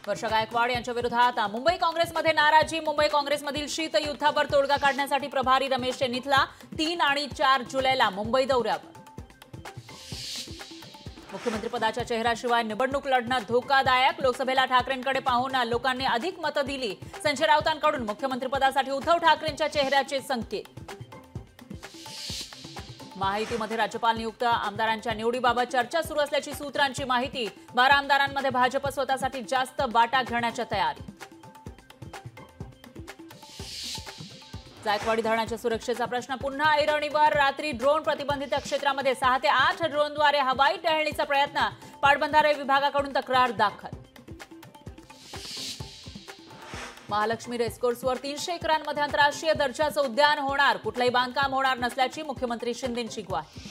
वर्षा गायकवाड यांच्या विरोधात मुंबई काँग्रेसमध्ये नाराजी। मुंबई काँग्रेसमधील शीतयुद्धावर तोडगा काढण्यासाठी प्रभारी रमेश चेन्नीथला 3 आणि 4 जुलैला मुंबई दौऱ्यावर। मुख्यमंत्रीपदाच्या चेहऱ्याशिवाय निवडणूक लढणं धोकादायक। लोकसभेला ठाकरेंकडे पाहून लोकांनी अधिक मतं दिली। संजय राऊतांकडून मुख्यमंत्रीपदासाठी उद्धव ठाकरेंच्या चेहऱ्याचे संकेत। महायुतीमध्ये राज्यपाल नियुक्त आमदारांच्या निवडीबाबत चर्चा सुरू असल्याची सूत्रांची माहिती। 12 आमदारांमध्ये भाजप स्वतःसाठी जास्त वाटा घेण्याच्या तयारी। जायकवाडी धरणाच्या सुरक्षेचा प्रश्न पुन्हा ऐरणीवर। रात्री ड्रोन प्रतिबंधित क्षेत्रामध्ये 6 ते 8 ड्रोनद्वारे हवाई टहळणीचा प्रयत्न। पाटबंधारे विभागाकडून तक्रार दाखल। महालक्ष्मी रेसकोर्सवर 300 एकरांमध्ये आंतरराष्ट्रीय दर्जाचं उद्यान होणार। कुठलंही बांधकाम होणार नसल्याची मुख्यमंत्री शिंदेंची ग्वाही।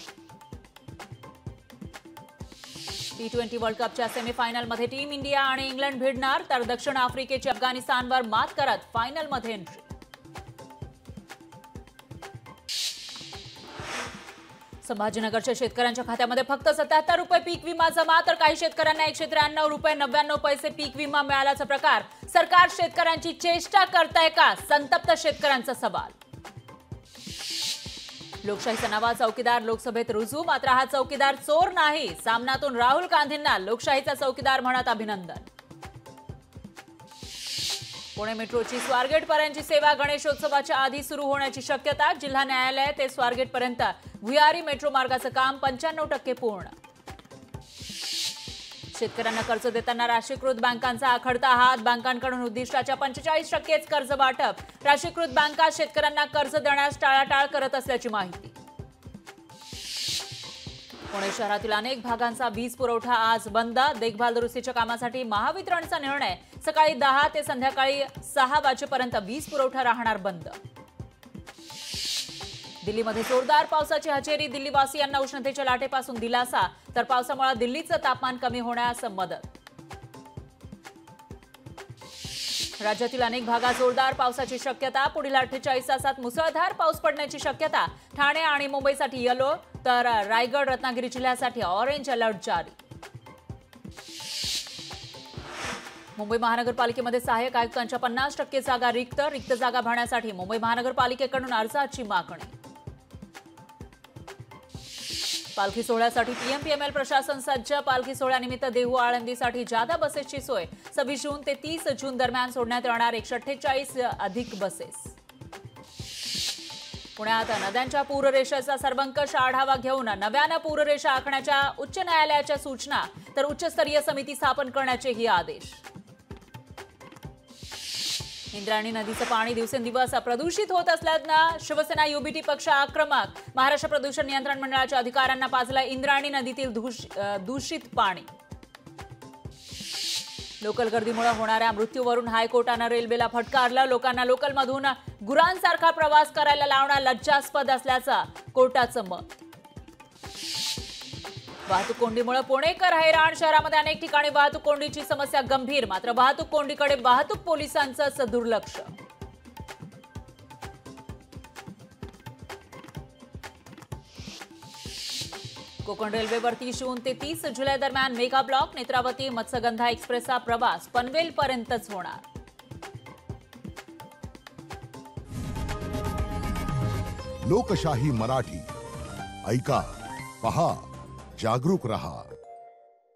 T20 वर्ल्ड कपच्या सेमीफायनलमध्ये टीम इंडिया आणि इंग्लंड भिडणार, तर दक्षिण आफ्रिकेची अफगाणिस्तानवर मात करत फायनलमध्ये एंट्री। संभाजीनगरच्या शेतकऱ्यांच्या खात्यामध्ये फक्त 77 रुपये पीक विमा जमा, तर काही शेतकऱ्यांना 193 रुपये 99 पैसे पीक विमा मिळाल्याचा प्रकार। सरकार शेतकऱ्यांची चेष्टा करताय का? संतप्त शेतकऱ्यांचा सवाल। लोकशाहीचा नवा चौकीदार लोकसभेत रुजू, मात्र हा चौकीदार चोर नाही। सामनातून राहुल गांधींना लोकशाहीचा चौकीदार म्हणत अभिनंदन। पुणे मेट्रोची स्वारगेटपर्यंतची सेवा गणेशोत्सवाच्या आधी सुरू होण्याची शक्यता। जिल्हा न्यायालय ते स्वारगेटपर्यंत भुयारी मेट्रो मार्गाचं काम 95% पूर्ण। शेतकऱ्यांना कर्ज देताना राष्ट्रीयकृत बँकांचा आखडता हात। बँकांकडून उद्दिष्टाच्या 45%च कर्ज वाटप। राष्ट्रीयकृत बँका शेतकऱ्यांना कर्ज देण्यास टाळाटाळ करत असल्याची माहिती। पुणे शहरातील अनेक भागांचा वीज पुरवठा आज बंद। देखभाल दुरुस्तीच्या कामासाठी महावितरणचा निर्णय। सकाळी 10 ते संध्याकाळी 6 वाजेपर्यंत वीज पुरवठा राहणार बंद। दिल्लीमध्ये जोरदार पावसाची हजेरी। दिल्लीवासियांना उष्णतेच्या लाटेपासून दिलासा, तर पावसामुळे दिल्लीचं तापमान कमी होण्यास मदत। राज्यातील अनेक भागात जोरदार पावसाची शक्यता। पुढील 48 तासात मुसळधार पाऊस पडण्याची शक्यता। ठाणे आणि मुंबईसाठी येलो, तर रायगड रत्नागिरी जिल्ह्यासाठी ऑरेंज अलर्ट जारी। मुंबई महानगरपालिकेमध्ये सहाय्यक आयुक्तांच्या 50% जागा रिक्त। रिक्त जागा भरण्यासाठी मुंबई महानगरपालिकेकडून अर्जाची मागणी। पालखी सोहळ्यासाठी पीएमपीएमएल प्रशासन सज्ज। पालखी सोहळ्यानिमित्त देहू आळंदीसाठी जादा बसेसची सोय। 26 जून ते 30 जून दरम्यान सोडण्यात येणार 148 अधिक बसेस। पुण्यात नद्यांच्या पूररेषेचा सर्वंकष आढावा घेऊन नव्यानं पूररेषा आखण्याच्या उच्च न्यायालयाच्या सूचना, तर उच्चस्तरीय समिती स्थापन करण्याचेही आदेश। इंद्रायणी नदीचं पाणी दिवसेंदिवस प्रदूषित होत असल्यानं शिवसेना युबीटी पक्ष आक्रमक। महाराष्ट्र प्रदूषण नियंत्रण मंडळाच्या अधिकाऱ्यांना पाजलं इंद्रायणी नदीतील दूषित पाणी। लोकल गर्दीमुळे होणाऱ्या मृत्यूवरून हायकोर्टानं रेल्वेला फटकारलं। लोकांना लोकलमधून गुरांसारखा प्रवास करायला लावणं लज्जास्पद असल्याचं कोर्टाचं मत। वाहतूक कोंडीमुळे पुणेकर हैराण। शहरामध्ये अनेक ठिकाणी वाहतूक कोंडीची समस्या गंभीर, मात्र वाहतूक कोंडीकडे वाहतूक पोलिसांचं दुर्लक्ष। कोकण रेल्वेवर 30 जून ते 30 जुलै दरम्यान मेगा ब्लॉक। नेत्रावती मत्स्यगंधा एक्सप्रेसचा प्रवास पनवेलपर्यंतच होणार। लोकशाही मराठी ऐका, पहा, जागरूक रहा।